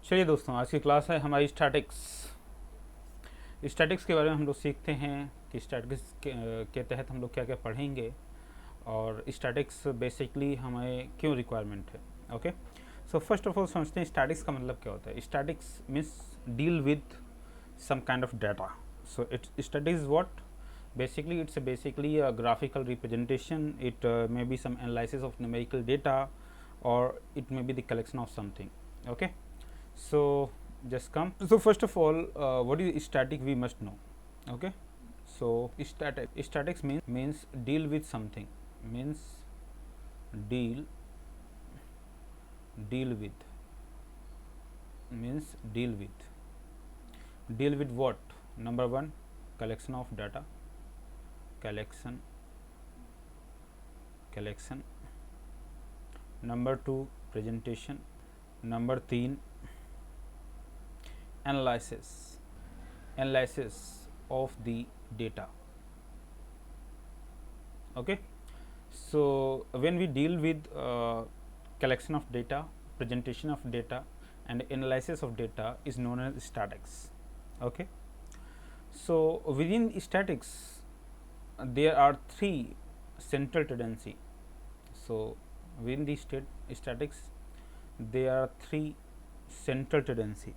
चलिए दोस्तों, आज की क्लास है हमारी स्टैटिक्स। स्टैटिक्स के बारे में हम लोग सीखते हैं कि स्टैटिक्स के तहत हम लोग क्या क्या पढ़ेंगे और स्टैटिक्स बेसिकली हमें क्यों रिक्वायरमेंट है। Okay, so first of all समझते हैं स्टैटिक्स का मतलब क्या होता है। Statics means deal with some kind of data. So it studies what basically it's basically a graphical representation. It may be some analysis of numerical data, or it may be the collection of something. Okay, so just come. So first of all, what is static we must know. Okay, so statics means deal with something, means deal deal with means deal with what. Number one, collection of data, collection. Number two, presentation. Number तीन, analysis of the data. Okay, so when we deal with collection of data, presentation of data, and analysis of data is known as statics. Okay, so within statics there are three central tendency. So within the statics there are three central tendency.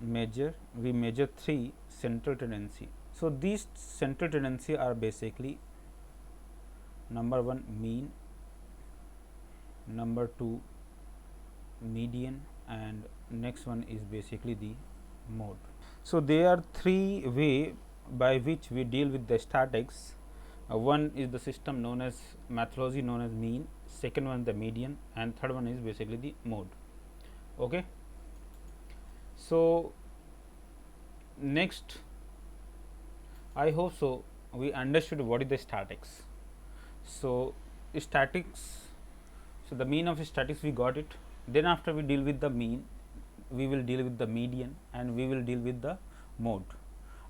We measure three central tendency. So these central tendency are basically number one, mean, number two, median, and next one is basically the mode. So there are three way by which we deal with the statics. One is the system known as methodology known as mean, second one the median, and third one is basically the mode. Okay, so next, I hope so we understood what is the statics. So statics, so the mean of statics we got it. Then after we deal with the mean, we will deal with the median, and we will deal with the mode.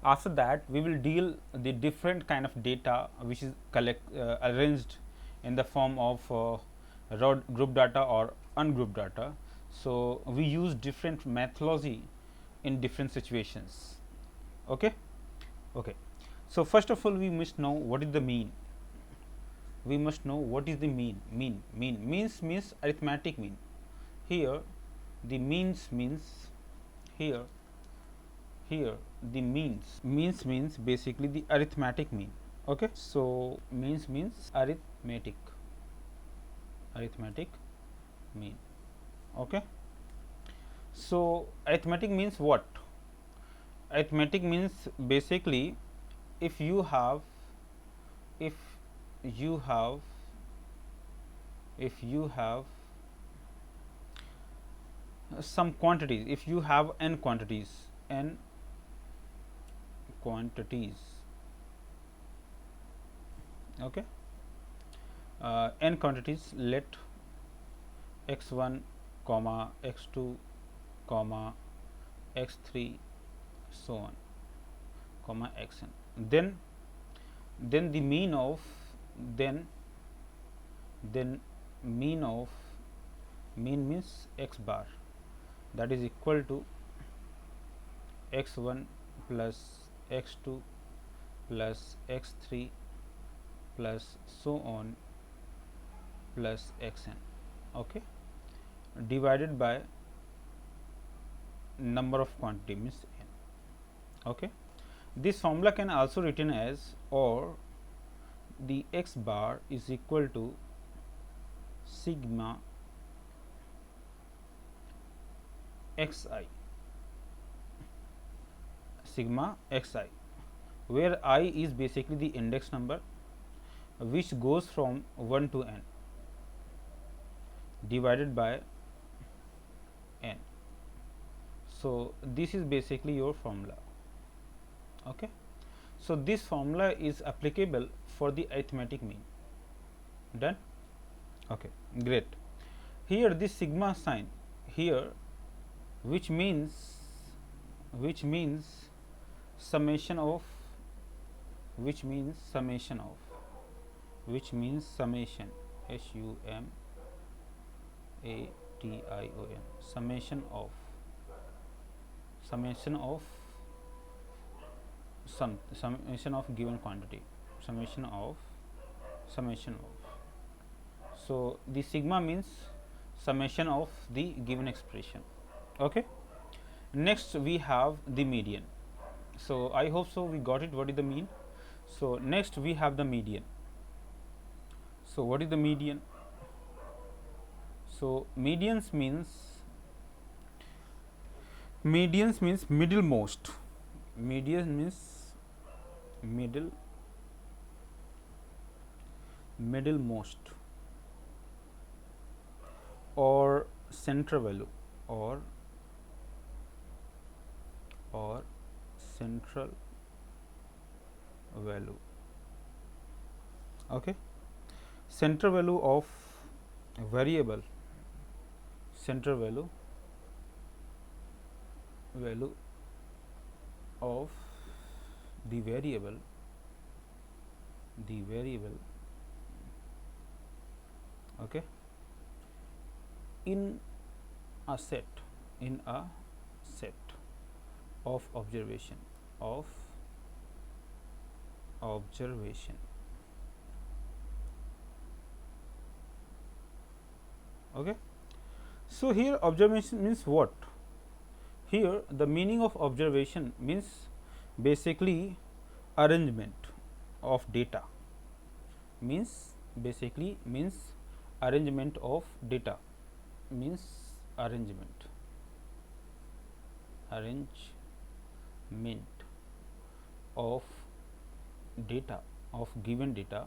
After that we will deal the different kind of data which is arranged in the form of raw group data or ungrouped data. So we use different methodology in different situations. Okay, okay. So first of all we must know what is the mean. We must know what is the mean. Mean means arithmetic mean. Here the means means here the means basically the arithmetic mean. Okay, so means arithmetic mean. Okay, so arithmetic means what? Arithmetic means basically if you have if you have some quantities, if you have n quantities, okay, n quantities, let x1 comma x2 comma x3 so on comma xn, then the mean of then mean means x bar, that is equal to x1 plus x2 plus x3 plus so on plus xn, okay, divided by number of quantity means n. Okay, this formula can also written as, or the x bar is equal to sigma xi, where I is basically the index number which goes from 1 to n divided by n. So this is basically your formula. Okay, so this formula is applicable for the arithmetic mean. Done? Okay, great. Here this sigma sign here, which means summation of summation SUMATION summation of summation of given quantity, summation of. So the sigma means summation of the given expression. Okay. Next we have the median. So I hope so we got it, what is the mean. So next we have the median. So what is the median? So medians means middlemost. Median means middlemost or central value or central value. Okay. Central value of variable, central value of the variable okay, in a set of observation okay. So here observation means what? Here the meaning of observation means basically arrangement of data, means arrangement of data, arrangement of data, of given data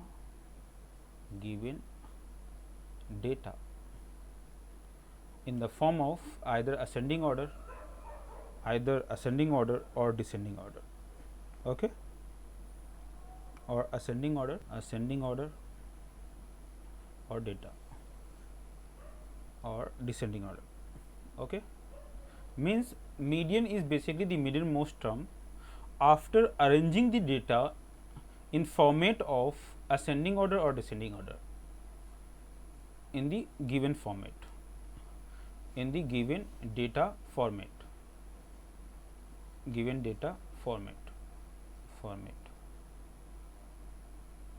in the form of either ascending order or descending order. Okay. Or ascending order or data or descending order. Okay. Means median is basically the middlemost term after arranging the data in format of ascending order or descending order in the given format, in the given data format.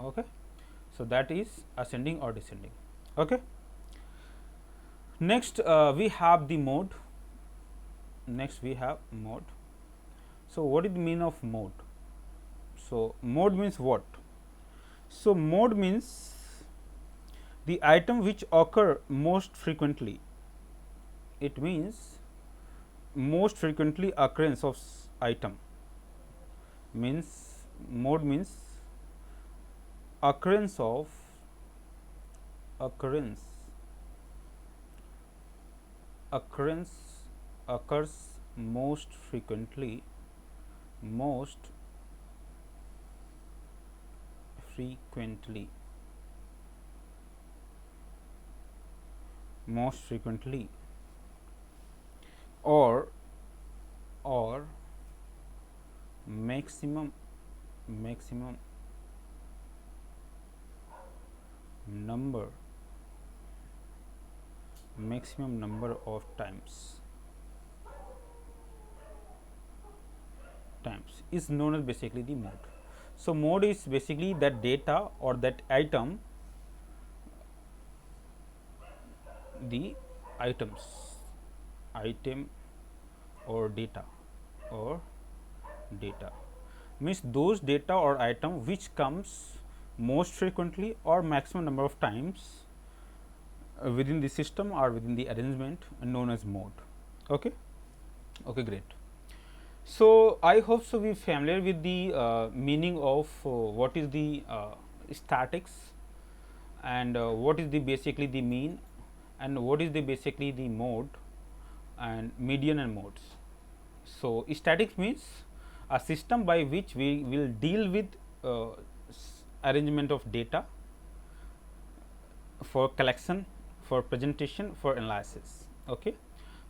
Okay. So that is ascending or descending. Okay. Next we have the mode. So what is the meaning of mode? So mode means what? So mode means the item which occur most frequently. It means most frequently occurrence of item, means mode means occurrence occurs most frequently or maximum number of times is known as basically the mode. So mode is basically that data or that item, the item or data means those data or item which comes most frequently or maximum number of times within the system or within the arrangement known as mode. Okay. Okay, great. So I hope so we familiar with the meaning of what is the statics and what is the basically the mean and what is the basically the mode and median and modes. So statics means a system by which we will deal with arrangement of data for collection, for presentation, for analysis. Okay.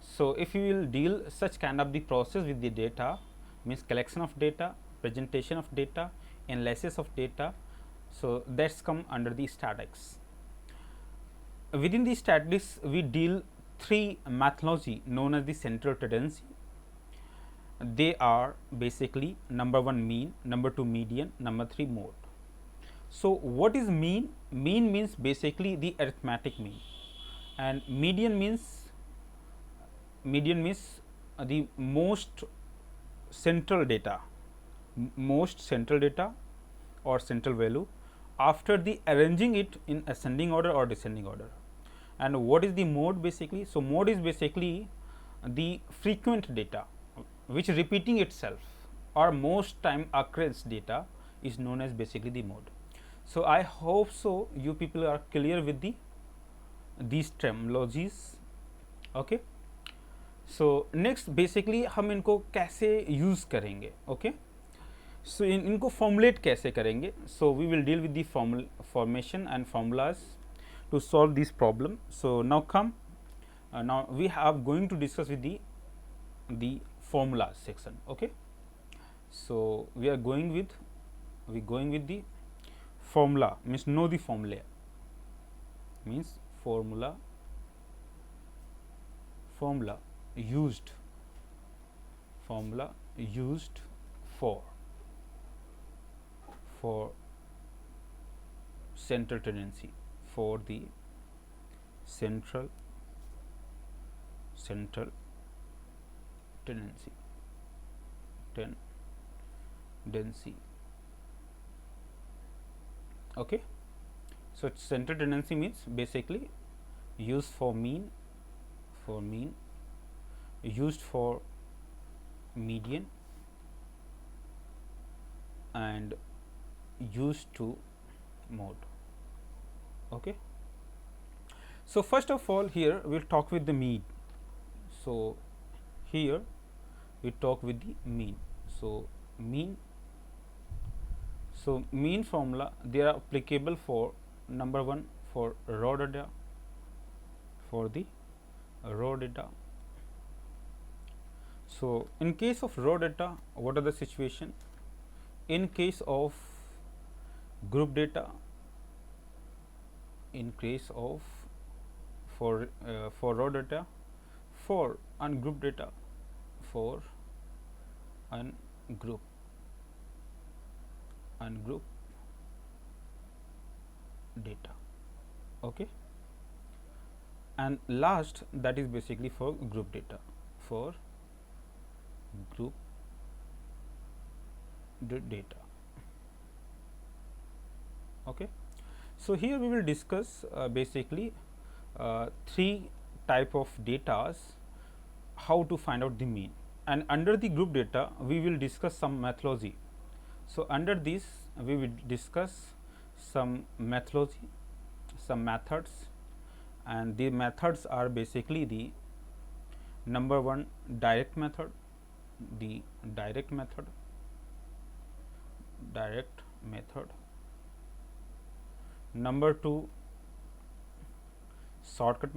So if you will deal such kind of the process with the data, means collection of data, presentation of data, analysis of data, so that's come under the statics. Within the statics we deal three methodology known as the central tendency. They are basically number 1 mean, number 2 median, number 3 mode. So, what is mean? Mean means basically the arithmetic mean, and median means the most central data, most central data or central value after the arranging it in ascending order or descending order. And what is the mode basically? So, mode is basically the frequent data which repeating itself or most time occurrence data is known as basically the mode. So, I hope so you people are clear with these terminologies. Okay. So, next basically हम इनको कैसे use करेंगे. Okay. So, इनको formulate कैसे करेंगे. So, we will deal with the formation and formulas to solve this problem. So, now come now we have going to discuss with the formula section. Okay. So, we are going with the formula, means know the formula, means formula used for central tendency, for the central tendency. Okay. So, central tendency means basically used for mean, used for median, and used to mode. Okay. So, first of all here we will talk with the mean. So, here we talk with the mean. So, mean formula, they are applicable for number 1 for raw data, for the raw data. So, in case of raw data, what are the situation? In case of group data, in case of for raw data, for ungrouped data, for ungroup data. Okay. And last, that is basically for group data, for group data. Okay. So, here we will discuss basically 3 type of datas, how to find out the mean, and under the group data we will discuss some methodology. So, under this we will discuss some methodology, some methods, and the methods are basically the number 1 direct method, number 2 shortcut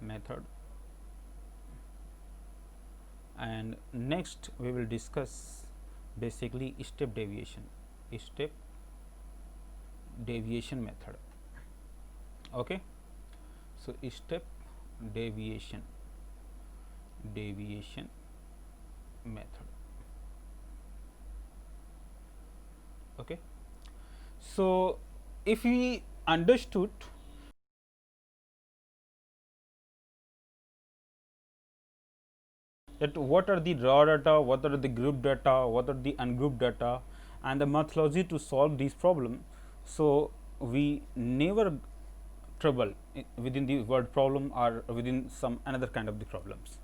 method, and next we will discuss basically step deviation method. Okay. So, step deviation method. Okay. So, if we understood that what are the raw data, what are the group data, what are the ungrouped data, and the methodology to solve this problem. So, we never trouble within the word problem or within some another kind of the problems.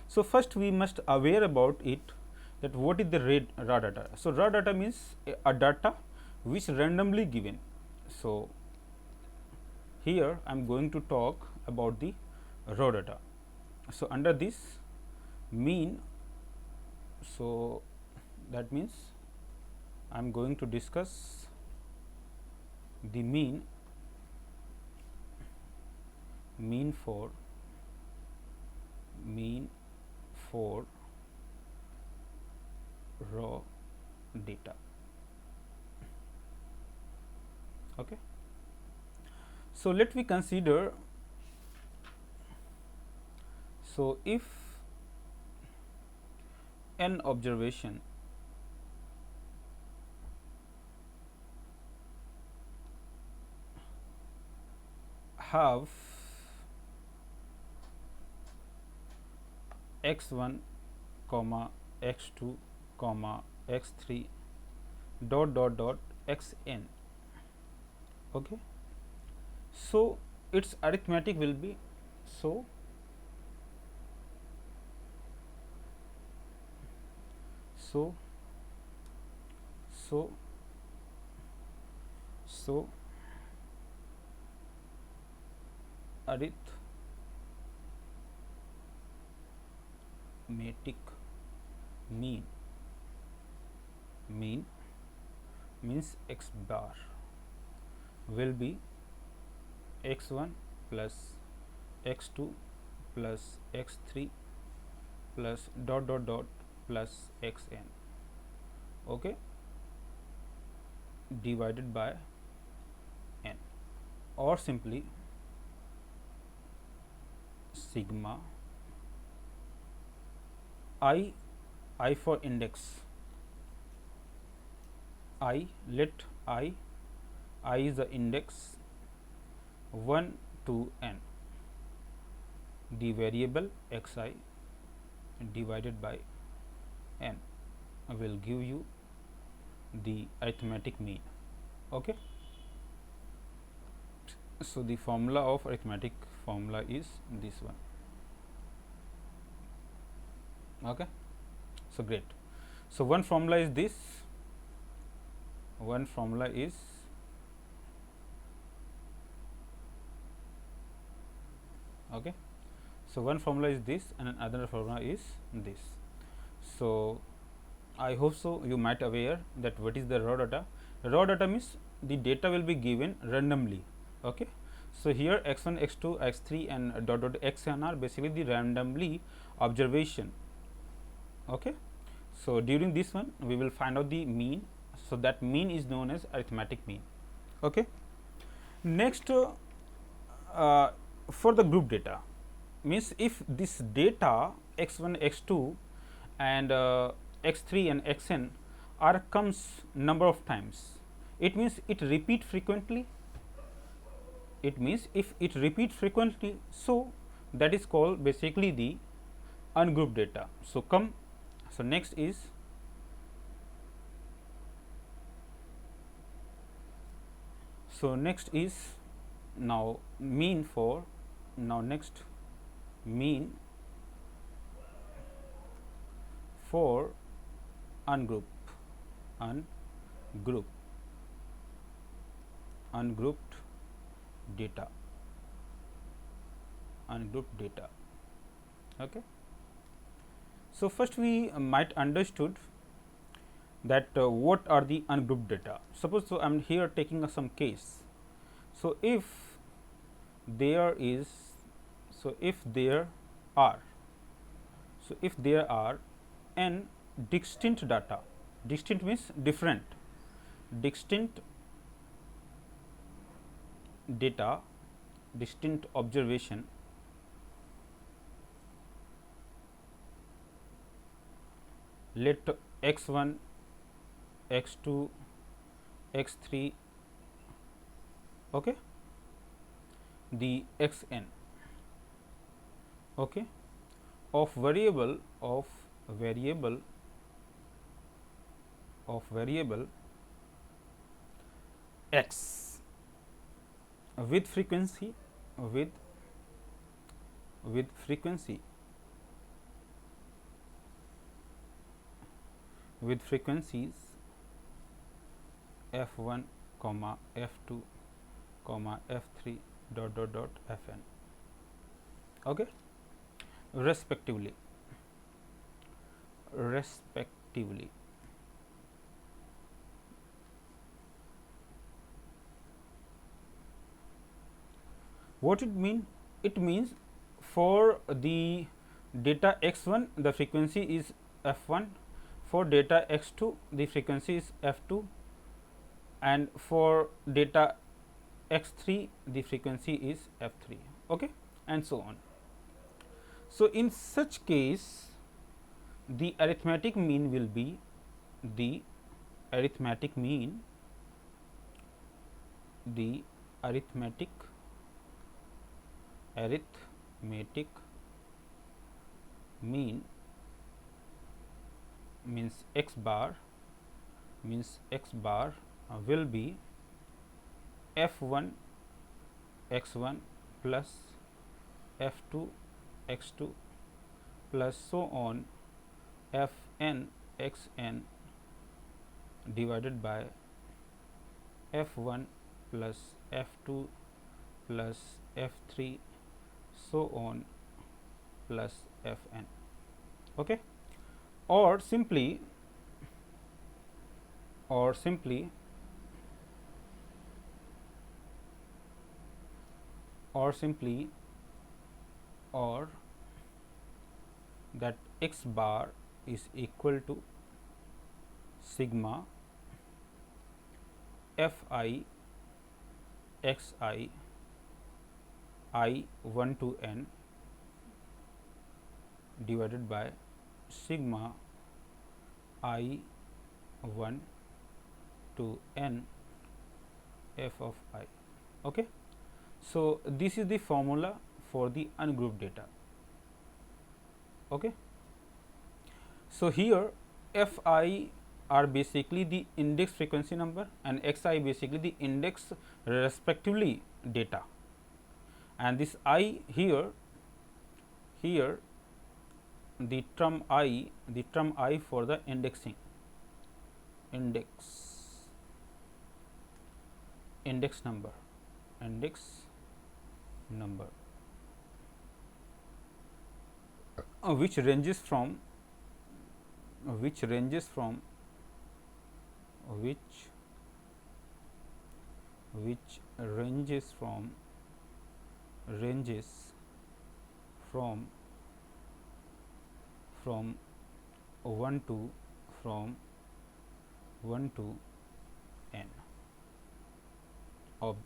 So, first we must aware about it, that what is the raw data. So, raw data means a data which randomly given. So, here I am going to talk about the raw data. So, under this mean, so that means I am going to discuss the mean for raw data. Okay. So, let me consider, so if an observation have x1 comma x2 comma x3 dot dot dot xn. Okay. So, its arithmetic will be so so so so arithmetic mean means x bar will be x1 plus x2 plus x3 plus dot dot dot plus xn, okay, divided by n, or simply sigma I for index I, let I is the index 1 to n, the variable xi divided by n will give you the arithmetic mean. Okay. So, the formula of arithmetic formula is this one. Okay. So, great. So, one formula is this, one formula is okay. So, one formula is this and another formula is this. So, I hope so you might aware that what is the raw data. Raw data means the data will be given randomly. Okay. So, here x1, x2, x3 and dot dot xn are basically the randomly observation. Okay. So, during this one we will find out the mean. So, that mean is known as arithmetic mean. Okay. Next, for the group data, means if this data x1, x2 and x3 and xn are comes number of times, it means it repeat frequently. It means if it repeat frequently, so that is called basically the ungrouped data. So, come, so next is now mean for, now next mean for ungrouped data, ungrouped data. Okay. So, first we might understood that what are the ungrouped data. Suppose, so I am here taking some case. So, if there is, so if there are n distinct data, distinct means different, distinct data, distinct observation let x1, x2, x3, okay, the xn, okay, of variable x with frequency with frequencies f1 comma f2 comma f3 dot dot dot fn, okay, respectively. What it mean? It means for the data x1 the frequency is f1, for data x2 the frequency is f2, and for data x3 the frequency is f3, okay, and so on. So, in such case the arithmetic mean will be the arithmetic mean the arithmetic mean means x bar will be f1 x1 plus f2 x2 plus so on fn xn divided by f1 plus f2 plus f3 so on plus fn, okay, or simply or simply or simply or that x bar is equal to sigma fi xi I 1 to n divided by sigma I 1 to n f of I, okay. So, this is the formula for the ungrouped data, okay. So, here f I are basically the index frequency number and x I basically the index respectively data, and this I here the term I for the index number which ranges from which ranges from from 1 to n of,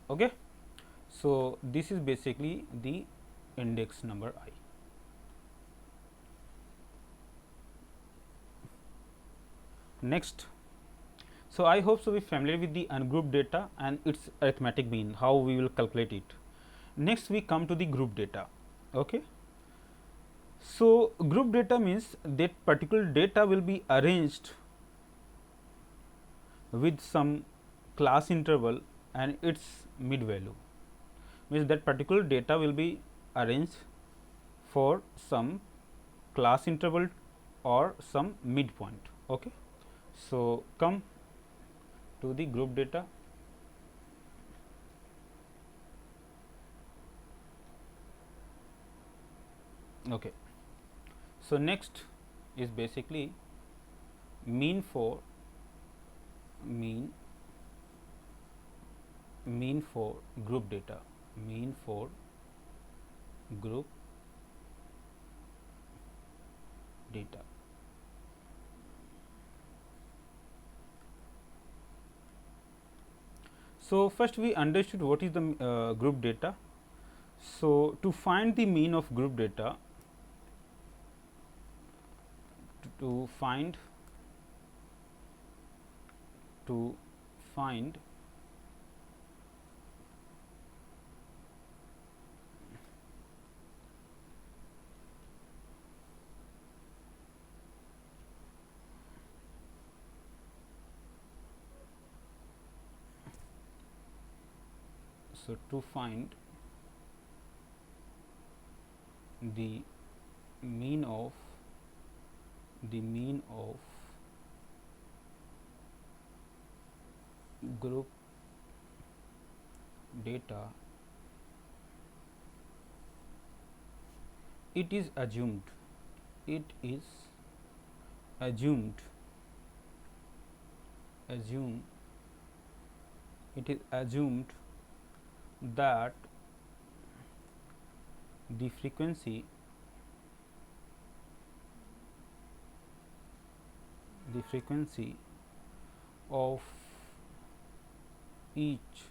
okay. So, this is basically the index number I. Next, so I hope so we familiar with the ungrouped data and its arithmetic mean, how we will calculate it. Next, we come to the group data, okay. So, group data means that particular data will be arranged with some class interval and its mid value, means that particular data will be arranged for some class interval or some midpoint, okay. So, come to the group data. Okay. So, next is basically mean for group data, group data. So, first we understood what is the group data. So, to find the mean of group data, to find so to find the mean of group data, it is assumed that the frequency of each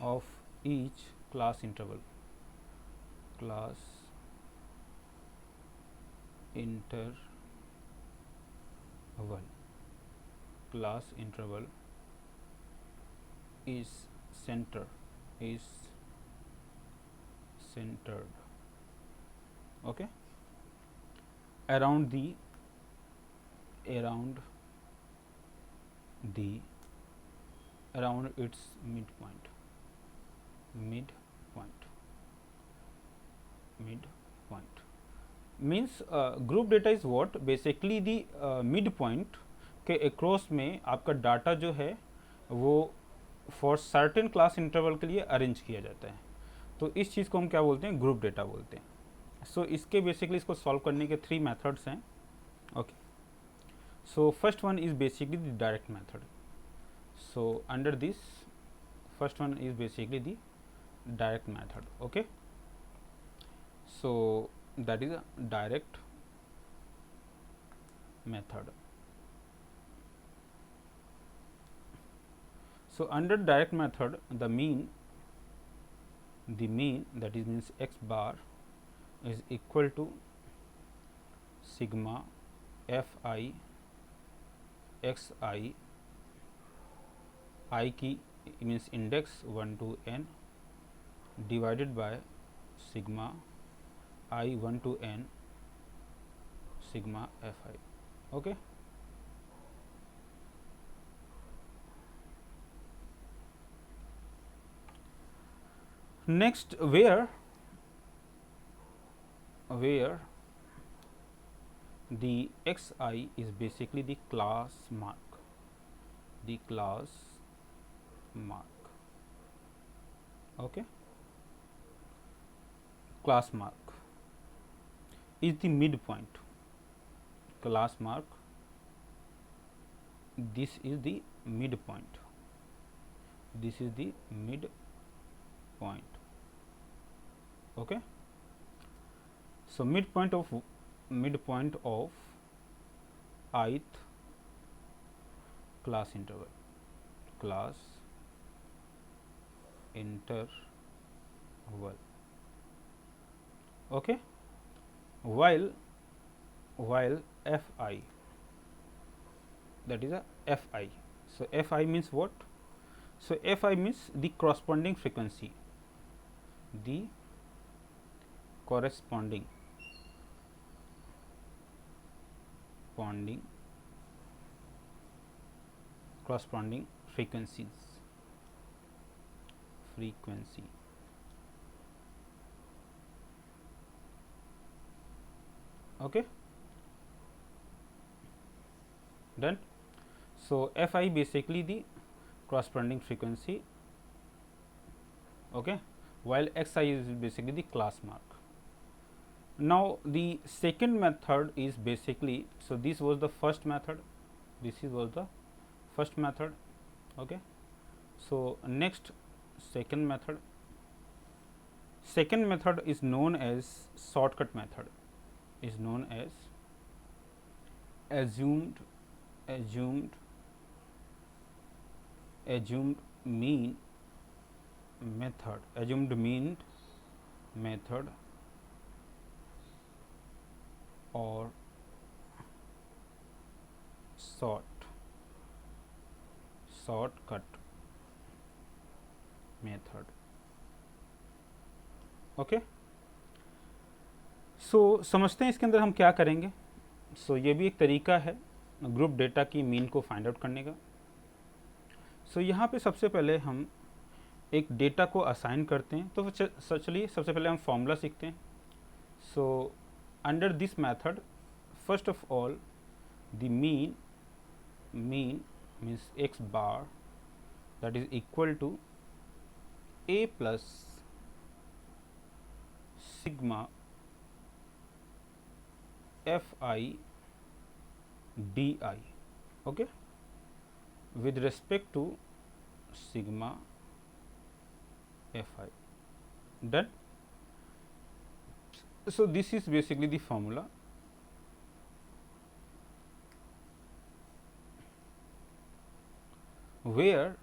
of each class interval, class interval, class interval is center is centered, okay, around around the around its midpoint midpoint means group data is what, basically the midpoint के across में आपका data जो है वो for certain class interval के लिए arrange किया जाता है, तो इस चीज़ को हम क्या बोलते हैं, ग्रुप डेटा बोलते हैं। सो इसके बेसिकली इसको सॉल्व करने के 3 मेथड्स हैं, okay. So first one is basically the direct method. So under this first one is basically the direct method, okay. So that is a direct method. So under direct method the mean that is means x bar is equal to sigma fi xi, I की means index 1 to n divided by sigma I 1 to n sigma fi, okay. Next, where the xi is basically the class mark, okay, class mark is the midpoint, class mark, this is the midpoint, okay. So midpoint of ith class interval, okay, while fi, that is a fi. So fi means what? So fi means the corresponding frequency, the corresponding frequency, okay, done. So fi basically the corresponding frequency, okay, while xi is basically the class mark. Now the second method is basically, so this was the first method, okay. So next, second method is known as shortcut method, is known as assumed mean method, or shortcut method, okay. So समझते हैं इसके अंदर हम क्या करेंगे। सो ये भी एक तरीका है ग्रुप डेटा की मीन को फाइंड आउट करने का। सो यहाँ पे सबसे पहले हम एक डेटा को असाइन करते हैं, तो चलिए सबसे पहले हम फॉर्मूला सीखते हैं। So under this method first of all the mean means x bar that is equal to a plus sigma fi di, okay, with respect to sigma fi. Done. So this is basically the formula. Where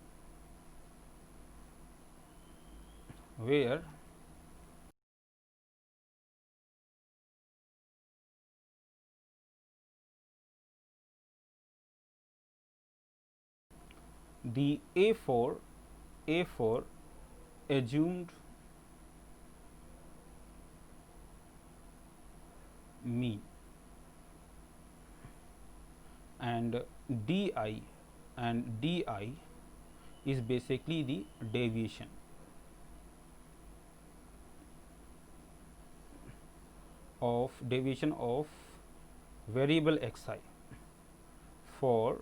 where the A4 assumed mean and di is basically the deviation of variable xi for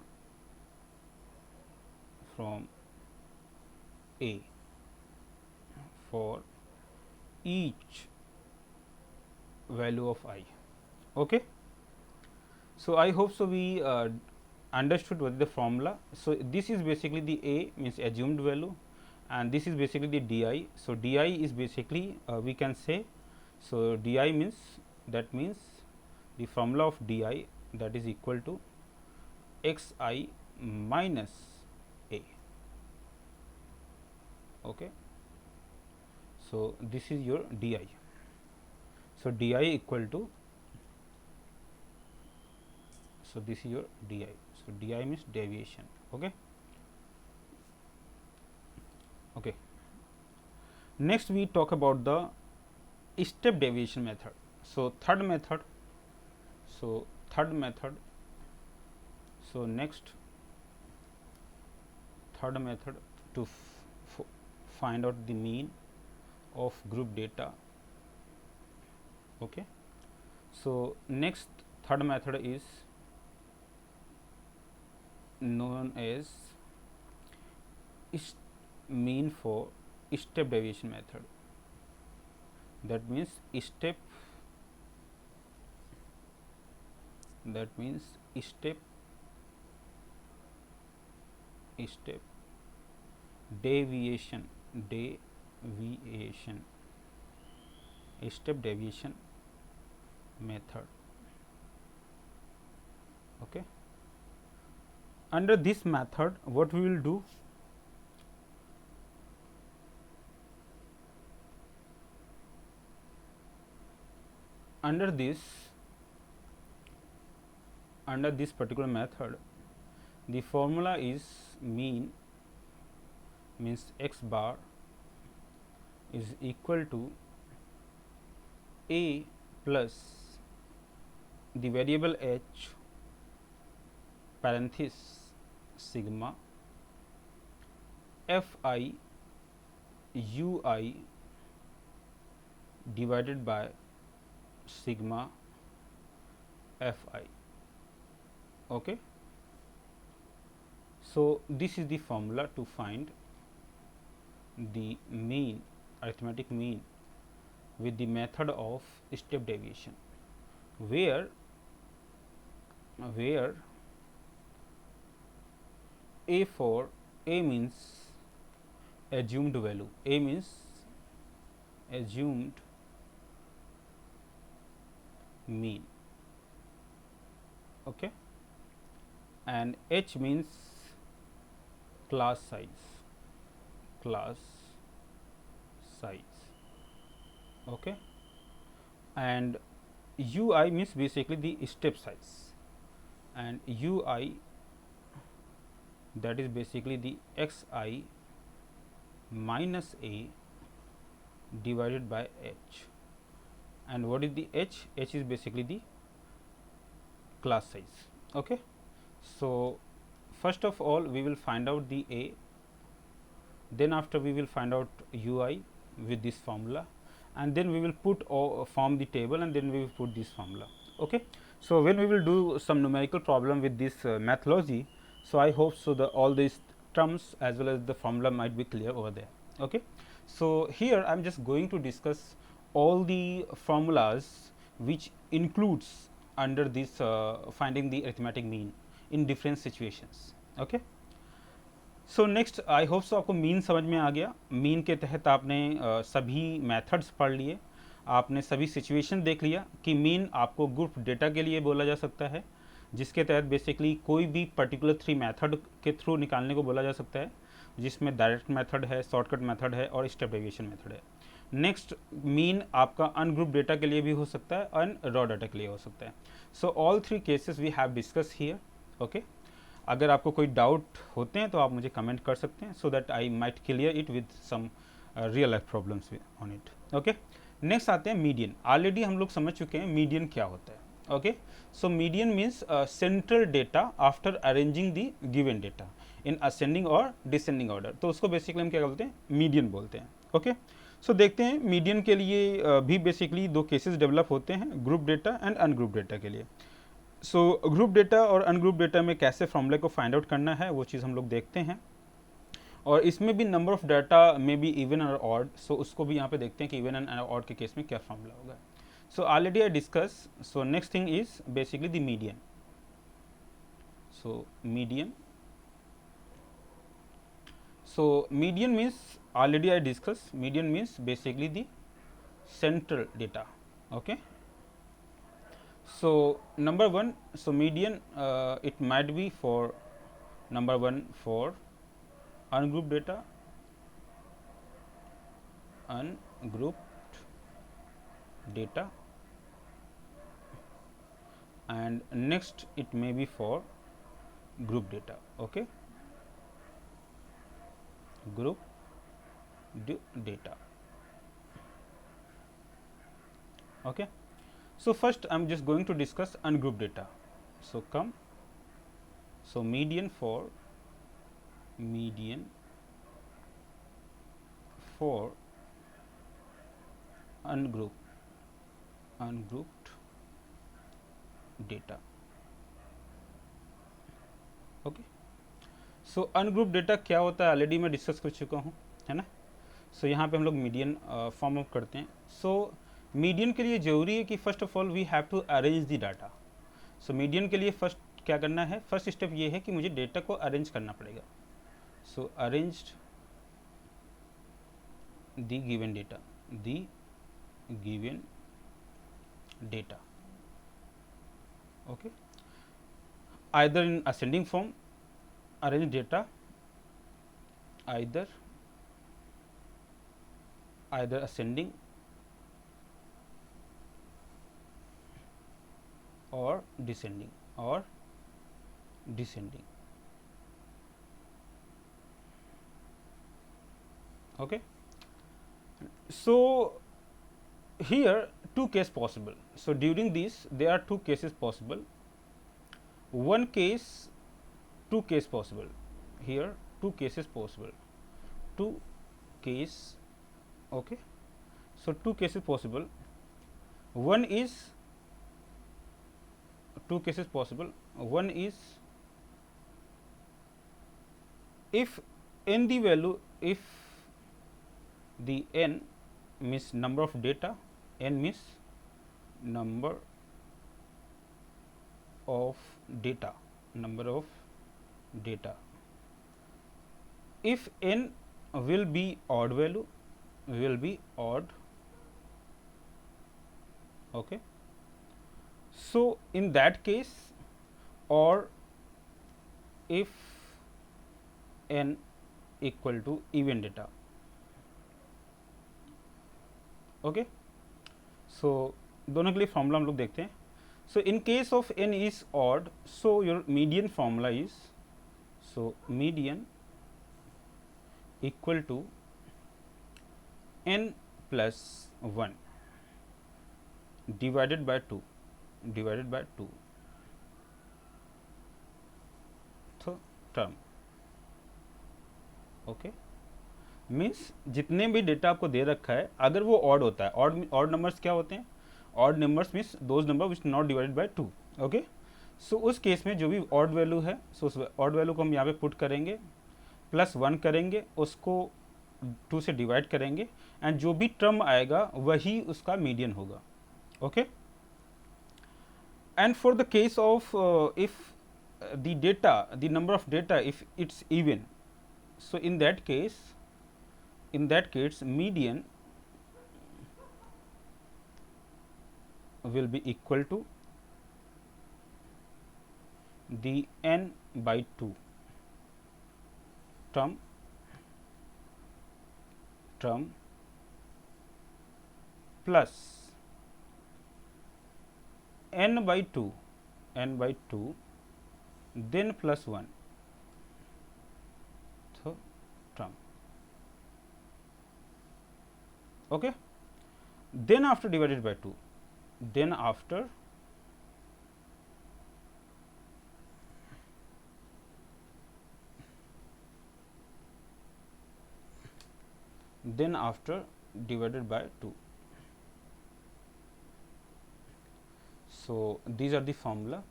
from A for each value of I. Okay. So, I hope so we understood what is the formula. So, this is basically the A means assumed value and this is basically the di. So, di is basically we can say, so di means, that means the formula of di, that is equal to x I minus A. Okay. So, this is your di. So, di equal to, so this is your di. So, di means deviation. Okay. Okay. Next we talk about the step deviation method. So, third method. So, next third method to find out the mean of group data. Okay. So, next third method is known as mean for step deviation method. That means step deviation step deviation method. Okay. Under this method, what we will do, under this particular method, the formula is mean means x bar is equal to A plus the variable h parenthesis sigma f I u I divided by sigma f I. Okay. So, this is the formula to find the mean, arithmetic mean with the method of step deviation, where A4, A means assumed value, A means assumed mean, okay, and H means class size, okay, and UI means basically the step size, and UI, that is basically the xi minus A divided by h. And what is the h? H is basically the class size. Okay. So, first of all we will find out the A, then after we will find out UI with this formula, and then we will put form the table, and then we will put this formula. Okay. So, when we will do some numerical problem with this methodology, so I hope so the all these terms as well as the formula might be clear over there. Okay. So, here I am just going to discuss all the formulas which includes under this finding the arithmetic mean in different situations. Okay. So next I hope सो आपको mean समझ में आ गया. Mean के तहत आपने सभी methods पढ़ लिए, आपने सभी सिचुएशन देख लिया कि मीन आपको ग्रुप डेटा के लिए बोला जा सकता है, जिसके तहत बेसिकली कोई भी पर्टिकुलर 3 मेथड के थ्रू निकालने को बोला जा सकता है, जिसमें डायरेक्ट मेथड है, शॉर्टकट मेथड है और स्टेप डेविएशन मेथड है. नेक्स्ट मीन आपका अनग्रुप डेटा के लिए भी हो सकता है और रॉ डाटा के लिए हो सकता है. So all three cases we have discuss here. Okay, अगर आपको कोई डाउट होते हैं तो आप मुझे कमेंट कर सकते हैं, so that I might clear it with some real life problems on it. Okay, next आते हैं मीडियन. ऑलरेडी हम लोग समझ चुके हैं मीडियन क्या होता है. Okay, so median means central data after arranging the given data in ascending और डिसेंडिंग ऑर्डर. तो उसको बेसिकली हम क्या बोलते हैं, मीडियन बोलते हैं. ओके, सो देखते हैं मीडियन के लिए भी बेसिकली दो केसेस डेवलप होते हैं, group data and ungroup data के लिए. सो ग्रुप डेटा और अनग्रुप डेटा में कैसे फॉर्मूले को फाइंड आउट करना है वो चीज़ हम लोग देखते हैं. और इसमें भी नंबर ऑफ डाटा में भी इवन और ऑड, सो उसको भी यहाँ पे देखते हैं कि इवन एंड ऑड के केस में क्या फॉर्मूला होगा. So already I discuss. So next thing is basically the median. So median, so median means already I discussed, median means basically the central data. Okay, so number one, so median it might be for number one for ungrouped data, ungrouped data, and next it may be for group data. Okay, group data. Okay, so first I am just going to discuss ungrouped data. So come, so median for ungrouped data. Okay, so ungroup data क्या होता है already मैं discuss कर चुका हूँ, है ना. सो यहाँ पे हम लोग मीडियन फॉर्म अप करते हैं. सो मीडियन के लिए ज़रूरी है कि first of all we have to arrange the data. So median के लिए फर्स्ट क्या करना है, फर्स्ट स्टेप ये है कि मुझे डेटा को अरेंज करना पड़ेगा. So arranged the given data, okay, either in ascending form, arrange data either ascending or descending okay. So here two cases possible. So during this there are two cases possible. One case, two case possible. Here two cases possible. Two case, okay. So two cases possible. One is two cases possible. One is if n the value, if the n means number of data, n means number of data, if n will be odd value, will be odd, okay. So in that case, or if n equal to even data, okay. So दोनों के लिए formula हम लोग देखते हैं. So in case of n is odd, so your median formula is, so median equal to n plus 1 divided by 2 तो term, okay. Means जितने भी डेटा आपको दे रखा है, अगर वो ऑड होता है, ऑड नंबर्स क्या होते हैं, odd numbers means those number which not divided by 2, okay. So उस केस में जो भी ऑड वैल्यू है, सो उस ऑड वैल्यू को हम यहाँ पे पुट करेंगे, प्लस 1 करेंगे, उसको 2 से डिवाइड करेंगे, एंड जो भी टर्म आएगा वही उसका मीडियन होगा, okay. And for the case of if the data, the number of data if it's even, so in that case median will be equal to the n by 2 term plus n by 2, then plus 1. So, term. Okay. Then after divided by 2, then after divided by 2. So, these are the formula.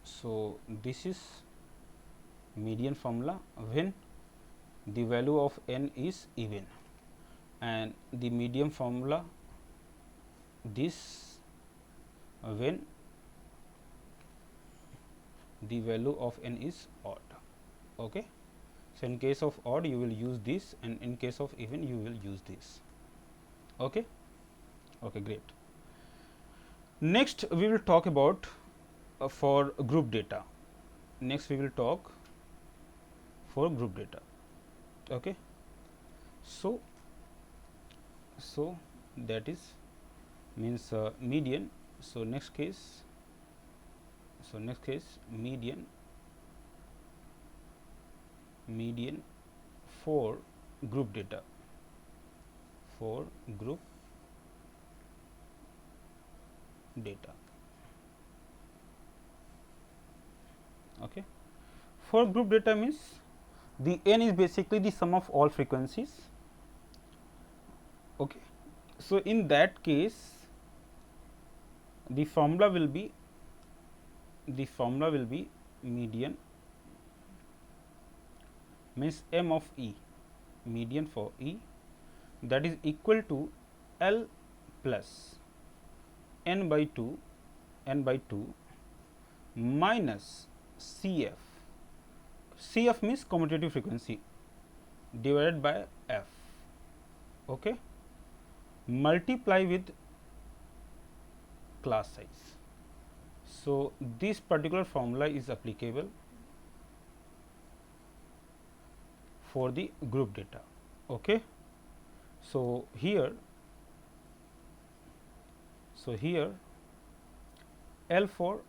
So, this is median formula when the value of n is even, and the median formula this when the value of n is odd. Okay. So, in case of odd you will use this, and in case of even you will use this. Okay. Okay, great. Next we will talk about for group data. Next we will talk for group data. Okay. So, that is means median. So, next case median for group data, Okay. For group data means the n is basically the sum of all frequencies. Okay. So, in that case the formula will be median means m of e, median for e, that is equal to L plus n by 2 minus CF. CF means commutative frequency divided by F. Okay. Multiply with class size. So, this particular formula is applicable for the group data. Okay. So, here L for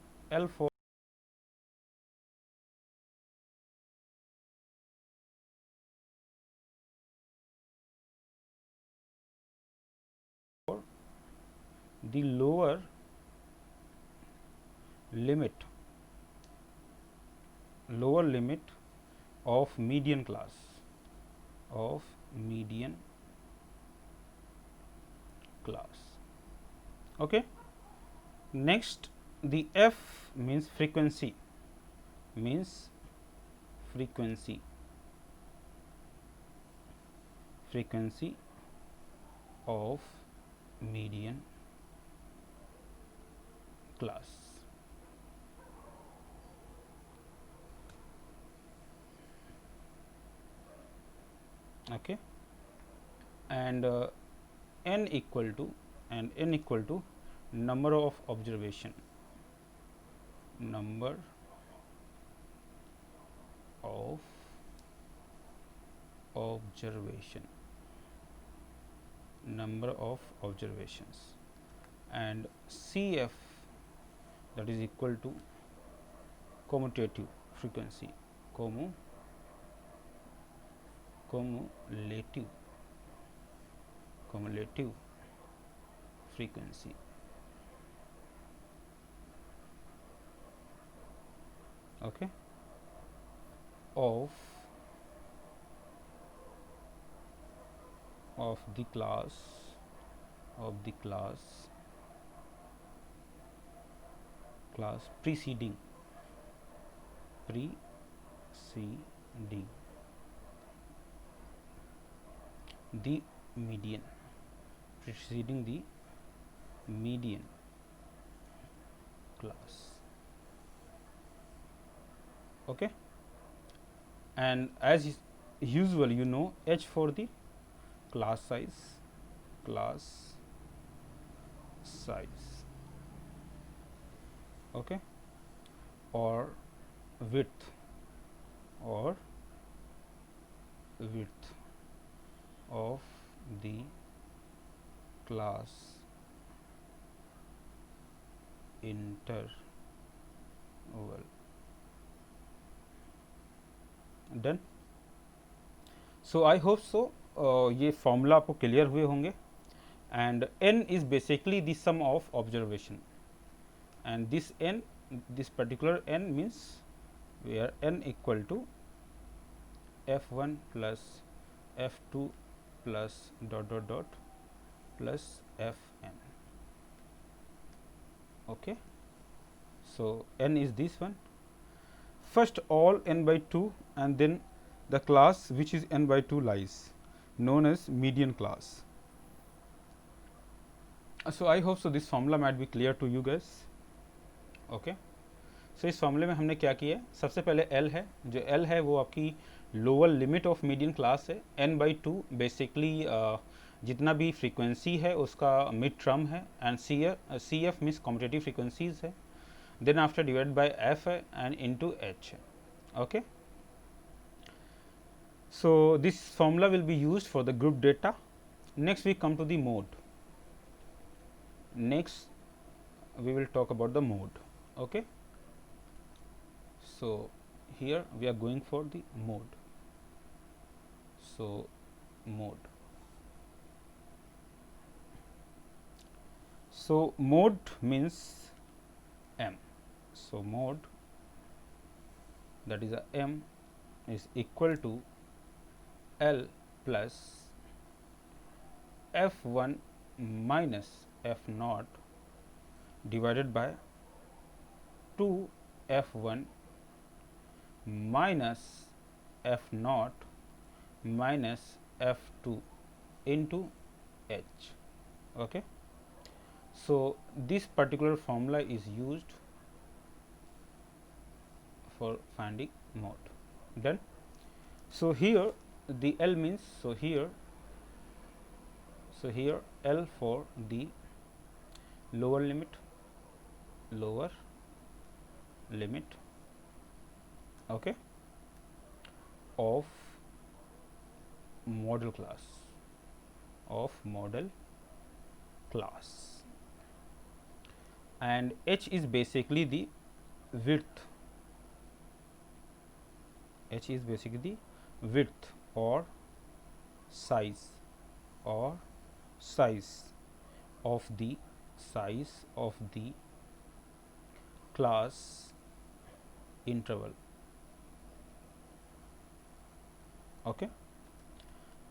the lower limit of median class Okay. Next the F means frequency of median class. Okay. And n equal to number of observation, number of observations, and CF, that is equal to commutative frequency, cumulative frequency. Okay. Of the class preceding the median, class. Okay. And as usual, you know, H for the class size, okay, or width, width of the class interval. Done. So I hope so ये formula आपको clear हुए होंगे. And n is basically the sum of observation, and this n, this particular n means where n equal to f1 plus f2 plus dot dot dot plus fn. Okay, so n is this one. First all n by 2 and then the class which is n by 2 lies, known as median class. So I hope so this formula might be clear to you guys. Okay, so इस फॉर्मूले में हमने क्या किया है, सबसे पहले L है, जो L है वो आपकी lower limit of median class है. n by 2 बेसिकली जितना भी फ्रीक्वेंसी है उसका मिड टर्म है, and C F means competitive frequencies है. Then after divide by f है एंड इनटू h है. Okay, so this formula will be used for the group data. Next we come to the mode. Next we will talk about the mode. Okay, so here we are going for the mode. So mode, so mode means m. So mode, that is a m, is equal to L plus f1 minus f naught divided by 2 f1 minus f naught minus f2 into h. Okay, so this particular formula is used for finding mode. Done. So here the L means, so here L for the lower limit, okay, of model class, and h is basically the width, or size of the class interval. Okay,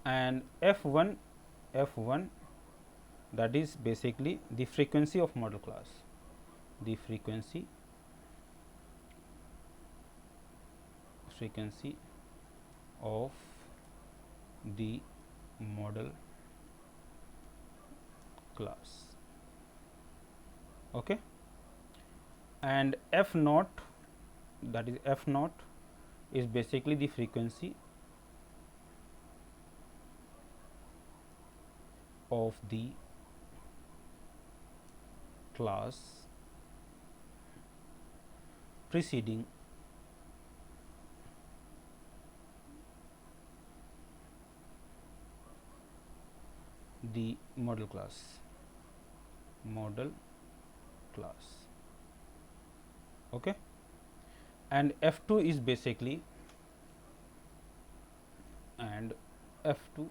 and f1 that is basically the frequency of model class, frequency of the model class. Okay, and f naught, that is f naught is basically the frequency of the class preceding the model class. Okay, and f2 is basically, and f2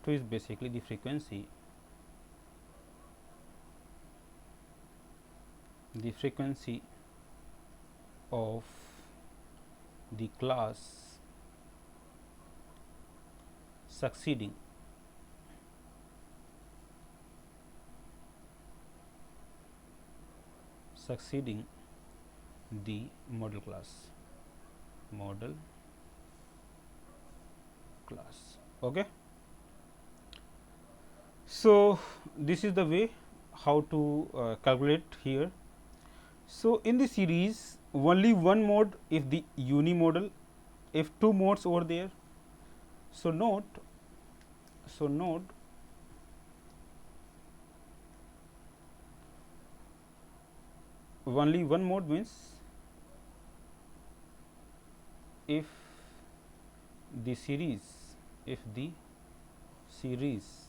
is basically the frequency of the class succeeding the model class. Okay, so this is the way how to calculate here. So in the series only one mode if the unimodal, if two modes over there. So note only one mode means if the series, if the series,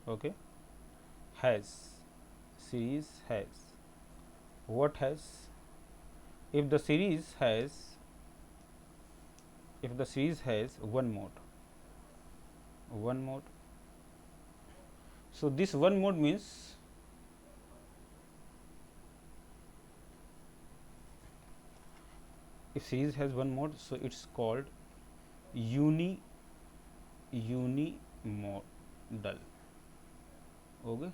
okay, has, series has, what has, if the series has, if the series has one mode, one mode, so this one mode means if series has one mode, so it's called unimodal. Okay,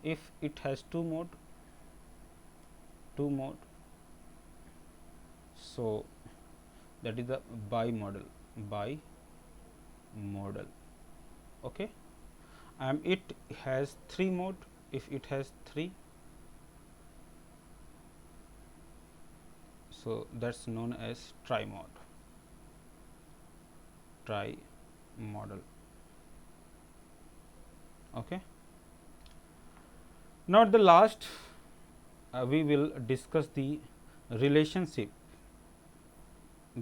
if it has two mode, so that is the bimodal. Okay, and it has three mode, if it has three, so that's known as trimodal. Okay, now at the last we will discuss the relationship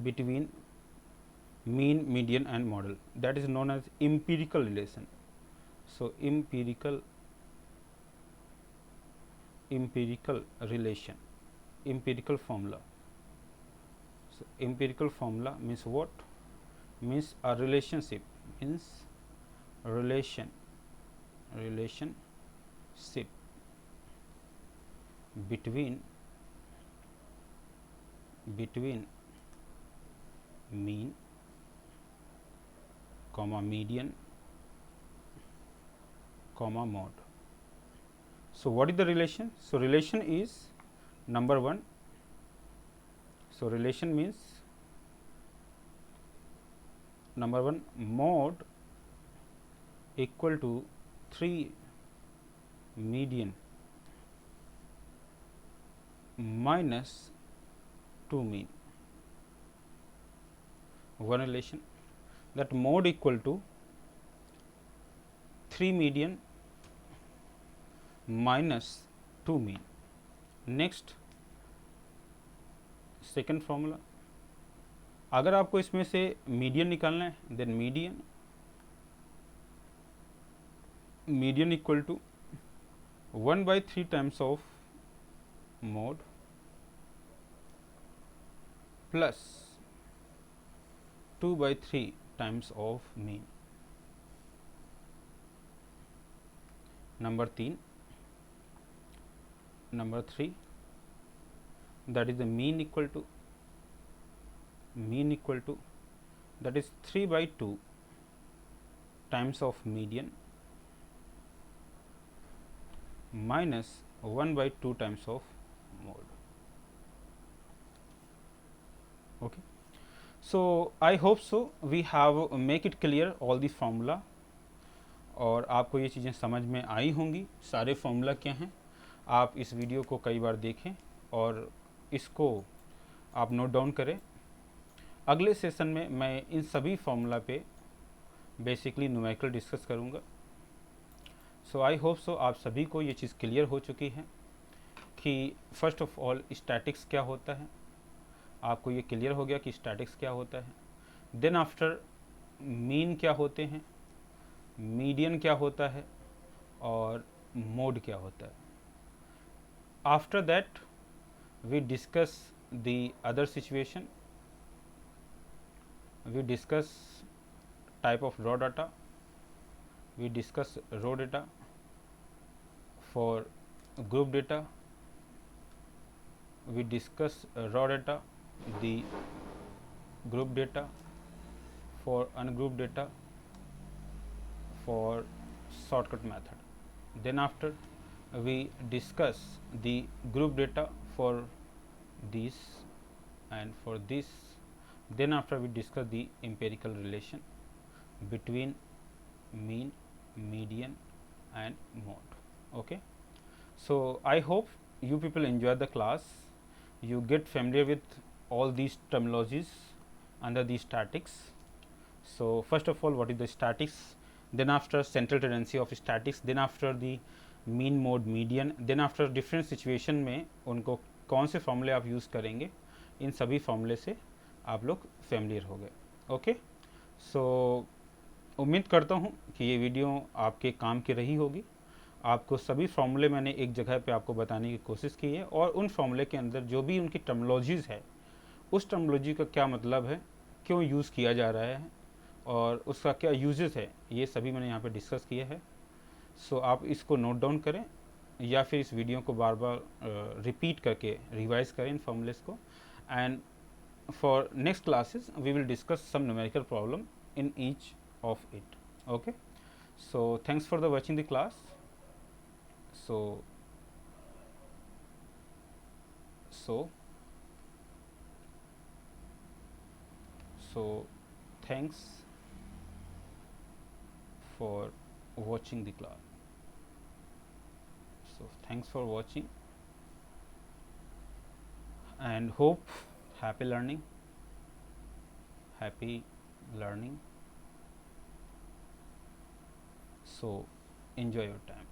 between mean, median and model, that is known as empirical relation. So empirical relation, empirical formula. So empirical formula means what? Means a relationship, means relationship between mean, comma median, comma mode. So what is the relation? So relation is number one. So relation means number one, mode equal to 3 median minus 2 mean. One relation, that mode equal to 3 median minus 2 mean. Next second formula, अगर आपको इसमें से median निकालना है, then median equal to 1/3 times of mode plus 2/3 times of mean. Number 3 that is the mean equal to that is 3/2 times of median minus 1/2 times of mode. Okay, so I hope so we have make it clear all the formula, और आपको ये चीज़ें समझ में आई होंगी. सारे formula क्या हैं, आप इस वीडियो को कई बार देखें और इसको आप नोट डाउन करें. अगले सेशन में मैं इन सभी फॉर्मूला पे बेसिकली न्यूमेरिकल डिस्कस करूँगा. सो आई होप सो आप सभी को ये चीज़ क्लियर हो चुकी है कि फर्स्ट ऑफ ऑल स्टैटिक्स क्या होता है. आपको ये क्लियर हो गया कि स्टैटिक्स क्या होता है. देन आफ्टर मीन क्या होते हैं, मीडियन क्या होता है और मोड क्या होता है. After that we discuss the other situation, we discuss type of raw data, we discuss raw data for group data, we discuss raw data, the group data for ungrouped data for shortcut method. Then after we discuss the group data for this and for this. Then after we discuss the empirical relation between mean, median and mode. Okay, so I hope you people enjoy the class, you get familiar with all these terminologies under the statics. So first of all, what is the statics, then after central tendency of statics, then after the mean mode median, then after different situation में उनको कौन से फॉर्मूले आप use करेंगे, इन सभी फॉर्मूले से आप लोग फेमिलियर हो गए. ओके, सो उम्मीद करता हूँ कि ये वीडियो आपके काम की रही होगी। आपको सभी फॉर्मूले मैंने एक जगह पे आपको बताने की कोशिश की है, और उन फॉर्मूले के अंदर जो भी उनकी टर्मोलॉजीज़ है, उस टर्मोलॉजी का क्या मतलब है, क्यों यूज़ किया जा रहा है, और उसका क्या यूजेस है, ये सभी मैंने यहाँ पे डिस्कस किया है। सो आप इसको नोट डाउन करें, या फिर इस वीडियो को बार बार रिपीट करके रिवाइज करें इन फॉर्मूलेस को। And for next classes we will discuss some numerical problem in each of it. Okay, so thanks for the watching the class. So so so thanks for watching the class. So thanks for watching, and hope happy learning, happy learning. So enjoy your time.